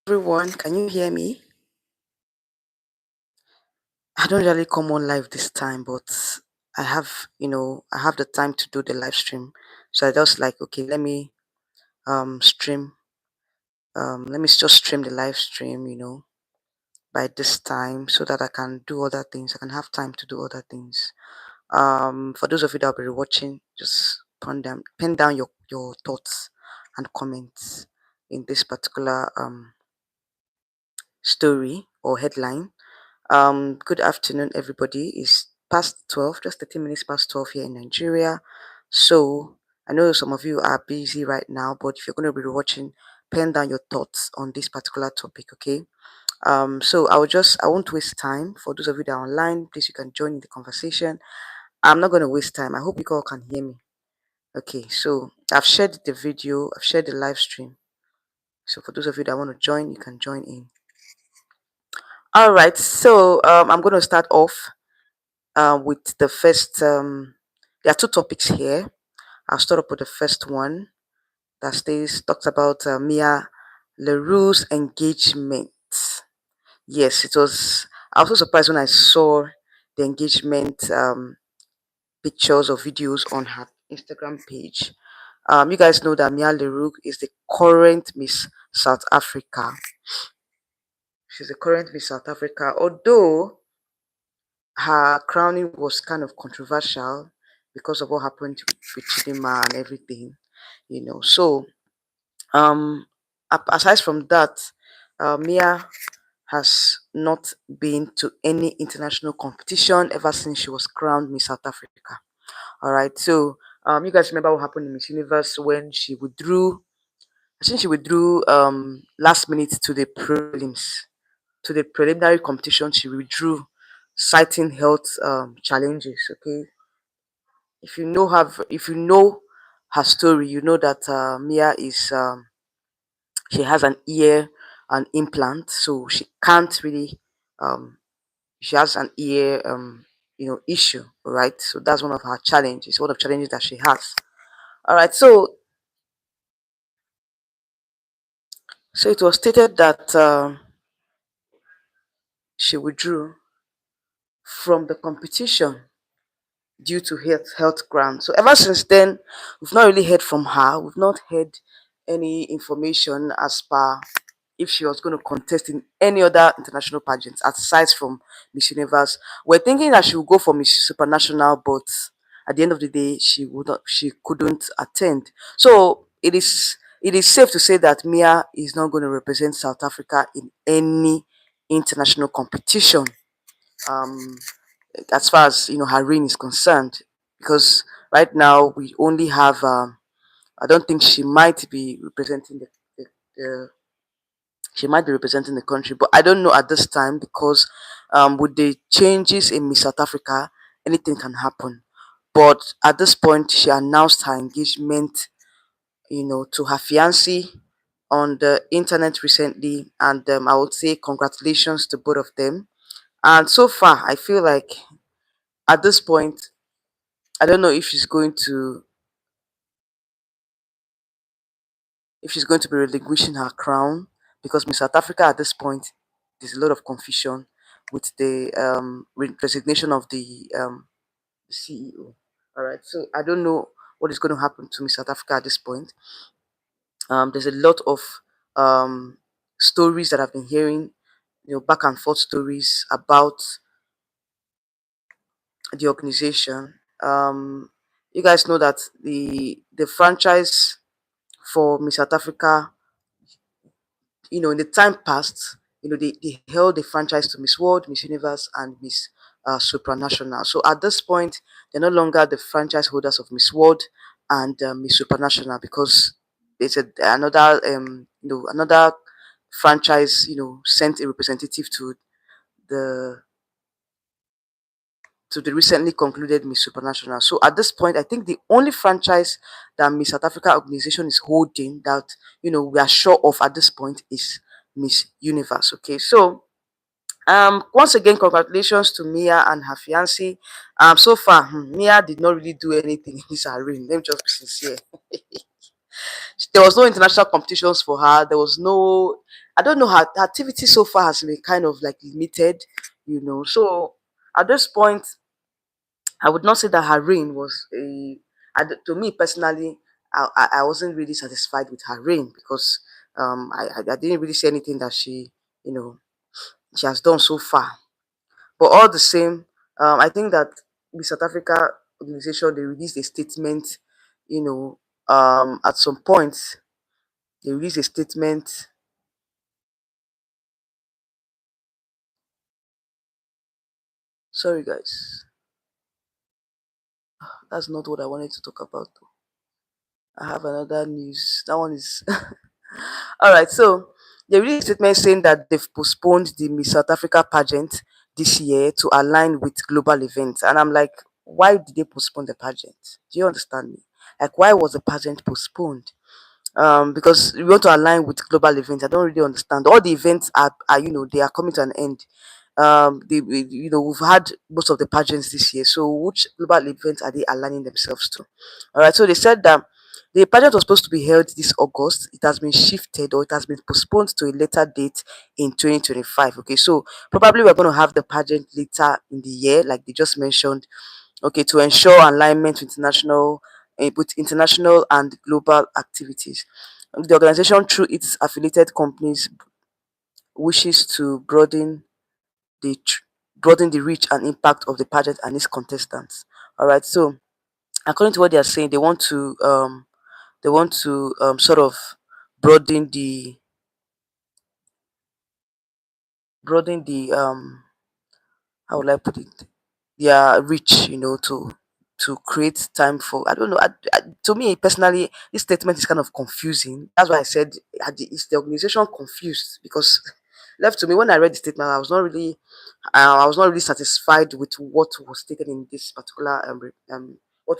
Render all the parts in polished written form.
Everyone, can you hear me? I don't really come on live this time, but I have the time to do the live stream. So I just like, okay, stream let me just stream the live stream, by this time so that I can do other things. I can have time to do other things. For those of you that will be watching, just pen down your thoughts and comments in this particular story or headline. Good afternoon, everybody. It's past 12, just 13 minutes past 12 here in Nigeria. So I know some of you are busy right now, but if you're going to be watching, pen down your thoughts on this particular topic, okay? So I won't waste time. For those of you that are online, please you can join in the conversation. I'm not going to waste time. I hope you all can hear me. Okay, so I've shared the video, I've shared the live stream. So for those of you that want to join, you can join in. All right, so I'm going to start off with the first. There are two topics here. I'll start up with the first one that talks about Mia LaRue's engagement. Yes, it was. I was so surprised when I saw the engagement pictures or videos on her Instagram page. You guys know that Mia LaRue is the current Miss South Africa. She's the current Miss South Africa, although her crowning was kind of controversial because of what happened with Chidima and everything, So, aside from that, Mia has not been to any international competition ever since she was crowned Miss South Africa. All right, so you guys remember what happened in Miss Universe when she withdrew? I think she withdrew last minute to the prelims, to the preliminary competition. She withdrew, citing health challenges. Okay, if you know her story, you know that Mia is she has an ear, an implant, so she can't really she has an ear issue, right? So that's one of her challenges, one of the challenges that she has. All right, so it was stated that she withdrew from the competition due to health grounds. So ever since then, we've not really heard from her. We've not heard any information as per if she was going to contest in any other international pageants aside from Miss Universe. We're thinking that she would go for Miss Supranational, but at the end of the day, she couldn't attend. So it is safe to say that Mia is not going to represent South Africa in any international competition. Um, as far as her reign is concerned, because right now we only have I don't think she might be representing the she might be representing the country, but I don't know at this time because with the changes in Miss South Africa, anything can happen. But at this point, she announced her engagement, to her fiancé on the internet recently, and I would say congratulations to both of them. And so far, I feel like at this point, I don't know if she's going to be relinquishing her crown, because Miss South Africa at this point, there's a lot of confusion with the resignation of the CEO. All right, so I don't know what is going to happen to Miss South Africa at this point. There's a lot of stories that I've been hearing, back and forth stories about the organization. You guys know that the franchise for Miss South Africa, in the time past, they held the franchise to Miss World, Miss Universe, and Miss Supranational. So at this point, they're no longer the franchise holders of Miss World and Miss Supranational, because there's another franchise, sent a representative the to the recently concluded Miss Supranational. So at this point, I think the only franchise that Miss South Africa organization is holding that we are sure of at this point is Miss Universe. Okay, so once again, congratulations to Mia and her fiancé. So far, Mia did not really do anything in this arena. Let me just be sincere. There was no international competitions for her. There was no. I don't know, her activity so far has been kind of like limited, So at this point, I would not say that her reign was to me personally, I wasn't really satisfied with her reign because I didn't really see anything that you know, she has done so far. But all the same, I think that the South Africa organization, they released a statement, at some point, they released a statement. Sorry, guys, that's not what I wanted to talk about. Though. I have another news. That one is all right. So they released a statement saying that they've postponed the Miss South Africa pageant this year to align with global events, and I'm like, why did they postpone the pageant? Do you understand me? Like, why was the pageant postponed? Because we want to align with global events. I don't really understand. All the events are they are coming to an end. We've had most of the pageants this year. So which global events are they aligning themselves to? All right. So they said that the pageant was supposed to be held this August. It has been shifted or it has been postponed to a later date in 2025. Okay, so probably we're going to have the pageant later in the year, like they just mentioned. Okay, to ensure alignment with international and global activities. And the organization, through its affiliated companies, wishes to the tr- broaden the reach and impact of the pageant and its contestants. All right. So, according to what they are saying, they want to sort of broaden the broaden the how would I put it, their reach, to create time for, I don't know. To me personally, this statement is kind of confusing. That's why I said, is the organization confused? Because left to me, when I read the statement, I was not really satisfied with what was stated in this particular what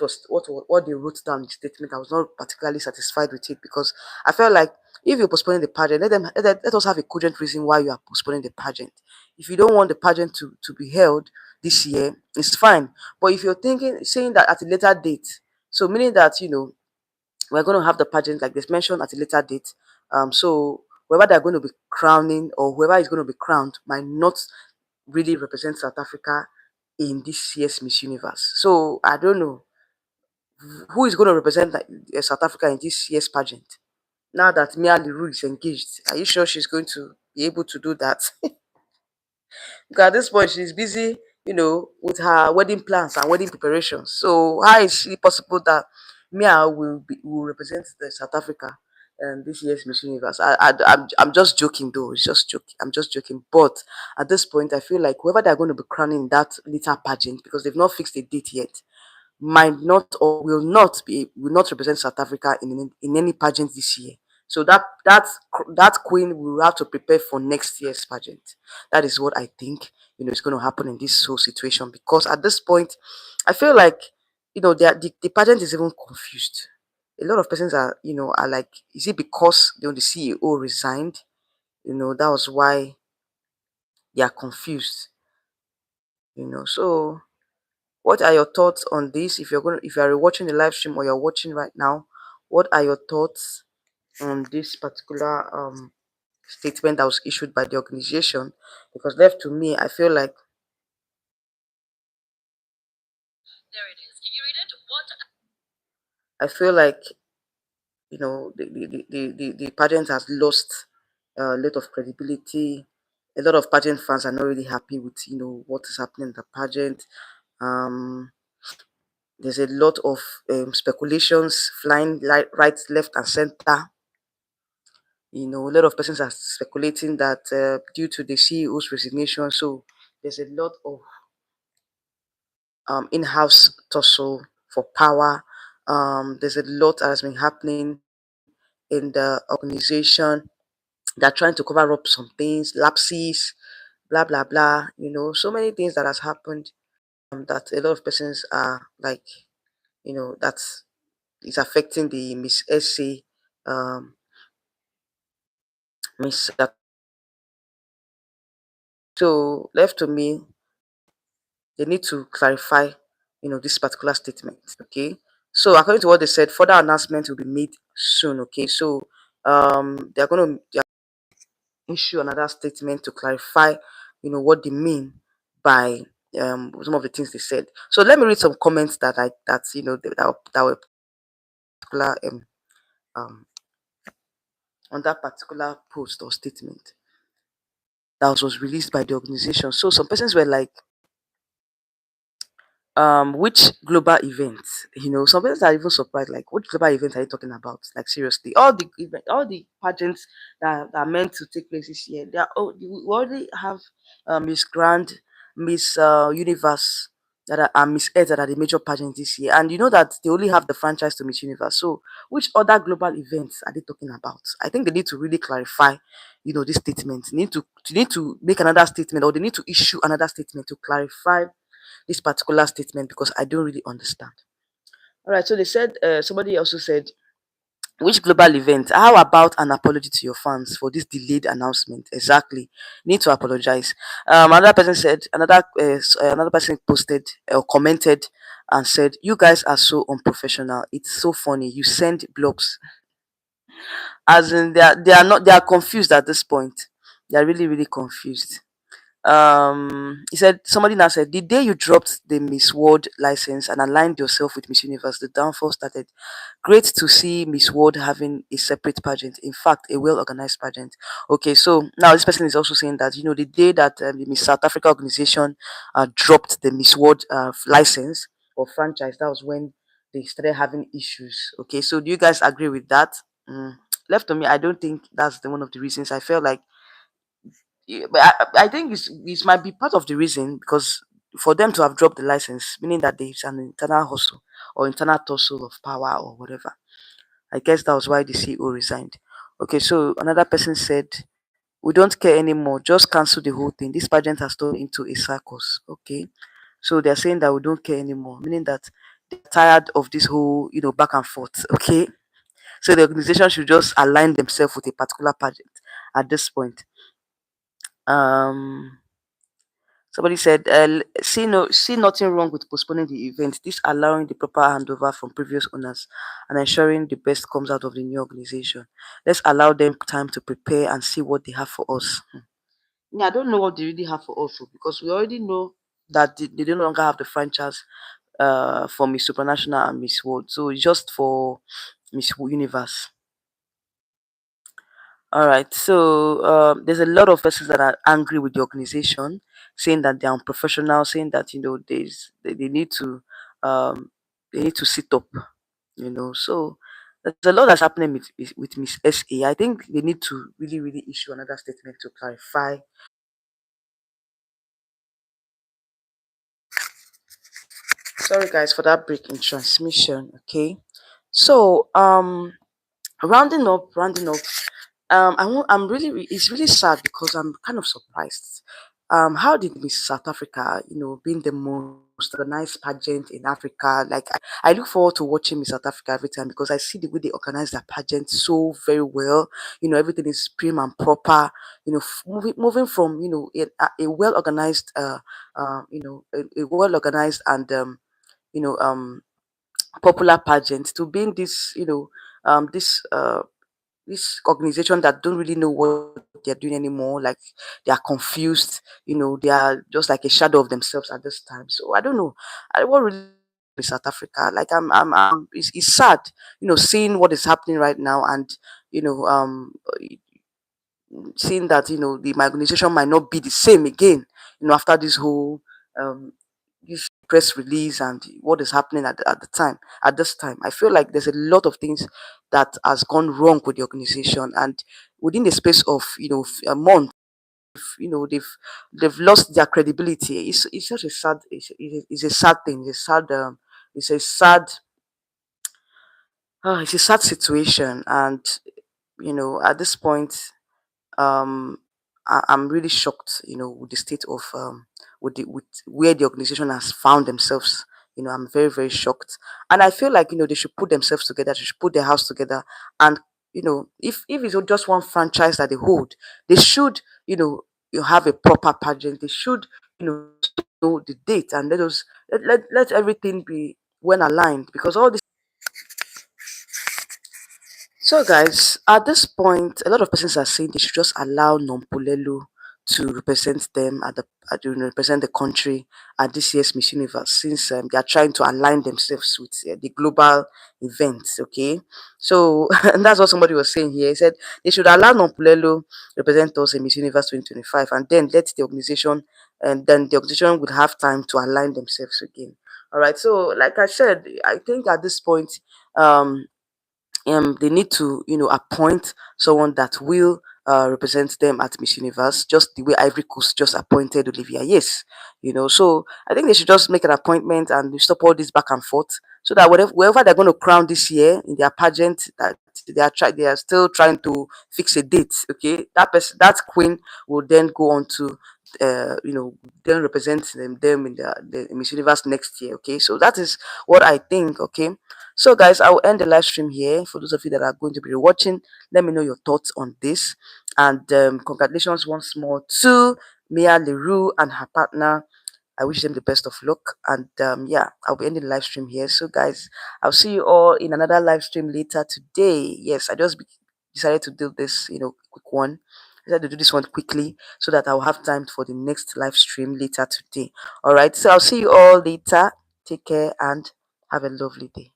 they wrote down in the statement. I was not particularly satisfied with it because I felt like if you're postponing the pageant, let us have a cogent reason why you are postponing the pageant. If you don't want the pageant to be held this year, it's fine. But if you're saying that at a later date, so meaning that we're going to have the pageant like this mentioned at a later date. So whoever they're going to be crowning or whoever is going to be crowned might not really represent South Africa in this year's Miss Universe. So I don't know who is going to represent South Africa in this year's pageant. Now that Mia Leroux is engaged, are you sure she's going to be able to do that? Because at this point she's busy, with her wedding plans and wedding preparations. So how is it possible that Mia will represent the South Africa this year's Miss Universe? I'm just joking though. It's just joking. I'm just joking. But at this point, I feel like whoever they're going to be crowning in that little pageant, because they've not fixed a date yet, might not or will not represent South Africa in any pageant this year. So that queen will have to prepare for next year's pageant. That is what I think is going to happen in this whole situation, because at this point, I feel like the pageant is even confused. A lot of persons are like, is it because the CEO resigned? That was why they are confused. So what are your thoughts on this? If you are watching the live stream or you're watching right now, what are your thoughts on this particular statement that was issued by the organization? Because left to me, I feel like the pageant has lost a lot of credibility. A lot of pageant fans are not really happy with what is happening in the pageant. Um, there's a lot of speculations flying right, left, and center. A lot of persons are speculating that due to the CEO's resignation, so there's a lot of in-house tussle for power. There's a lot that has been happening in the organization. They're trying to cover up some things, lapses, blah blah blah. So many things that has happened that a lot of persons are like, that is affecting the Miss SA, Miss. So left to me, they need to clarify, this particular statement. Okay. So according to what they said, further announcement will be made soon. Okay. So they're going to issue another statement to clarify, what they mean by some of the things they said. So let me read some comments that were particular um on that particular post or statement that was released by the organization. So some persons were like, which global events, some persons are even surprised, like, which global events are you talking about? Like, seriously, all the pageants that are meant to take place this year, we already have Miss Grand, Miss Universe, and Miss Earth, that are the major pageants this year, and you know that they only have the franchise to Miss Universe. So which other global events are they talking about? I think they need to really clarify, this statement. They need to make another statement, or they need to issue another statement to clarify this particular statement, because I don't really understand. All right, so they said, somebody also said, which global event? How about an apology to your fans for this delayed announcement? Exactly, need to apologize. Another person said, another person posted or commented and said, "You guys are so unprofessional. It's so funny. You send blogs, as in they are confused at this point. They are really really confused." He said, somebody now said, the day you dropped the Miss World license and aligned yourself with Miss Universe, the downfall started. Great to see Miss World having a separate pageant, in fact a well organized pageant. Okay, so now this person is also saying that, the day that the Miss South Africa organization dropped the Miss World license or franchise, that was when they started having issues. Okay, so do you guys agree with that? mm. Left to me, I don't think that's one of the reasons. I felt like, yeah, but I think it might be part of the reason, because for them to have dropped the license, meaning that there's an internal hustle or internal tussle of power or whatever. I guess that was why the CEO resigned. Okay, so another person said, we don't care anymore, just cancel the whole thing. This pageant has turned into a circus. Okay, so they're saying that we don't care anymore, meaning that they're tired of this whole, back and forth. Okay, so the organization should just align themselves with a particular pageant at this point. Um, Somebody said, see nothing wrong with postponing the event. This allowing the proper handover from previous owners and ensuring the best comes out of the new organization. Let's allow them time to prepare and see what they have for us. Yeah, I don't know what they really have for us, because we already know that they no longer have the franchise for Miss Supranational and Miss World. So it's just for Miss Universe. All right. So there's a lot of persons that are angry with the organization, saying that they're unprofessional, saying that, they need to sit up. So there's a lot that's happening with Miss SA. I think they need to really really issue another statement to clarify. Sorry guys for that break in transmission. Okay. So rounding up. I'm really, it's really sad, because I'm kind of surprised. How did Miss South Africa, being the most organized pageant in Africa, like, I look forward to watching Miss South Africa every time, because I see the way they organize their pageant so very well. Everything is prim and proper. Moving from, a well organized, a well organized and you know um popular pageant, to being this, this organization that don't really know what they're doing anymore. Like, they are confused. They are just like a shadow of themselves at this time. So I don't know. What really is South Africa? Like, it's sad, seeing what is happening right now, and you know, seeing that, the my organization might not be the same again. After this whole um this press release and what is happening at the time, at this time, I feel like there's a lot of things that has gone wrong with the organization, and within the space of, a month, they've lost their credibility. It's such a sad, it's a sad thing. It's a sad it's a sad situation. And at this point, I'm really shocked, with the state of with where the organization has found themselves. I'm very very shocked, and I feel like, they should put themselves together. They should put their house together, and if it's just one franchise that they hold, they should, you have a proper pageant. They should, know the date, and let everything be well aligned, because all this So, guys, at this point, a lot of persons are saying they should just allow Nompolelu to represent them represent the country at this year's Miss Universe, since they are trying to align themselves with the global events. Okay, so and that's what somebody was saying here. He said they should allow Nompolelu represent us in Miss Universe 2025, and then let the organization, and then the organization would have time to align themselves again. All right. So, like I said, I think at this point, um they need to appoint someone that will represent them at Miss Universe, just the way Ivory Coast just appointed Olivia. Yes, so I think they should just make an appointment and stop all this back and forth, so that wherever they're going to crown this year in their pageant, that they are still trying to fix a date. Okay, that queen will then go on to then represent them in the Miss Universe next year. Okay, so that is what I think. Okay, so, guys, I will end the live stream here. For those of you that are going to be watching, let me know your thoughts on this. And congratulations once more to Mia Leroux and her partner. I wish them the best of luck. And yeah, I'll be ending the live stream here. So, guys, I'll see you all in another live stream later today. Yes, decided to do this, quick one. I decided to do this one quickly so that I'll have time for the next live stream later today. All right, so I'll see you all later. Take care and have a lovely day.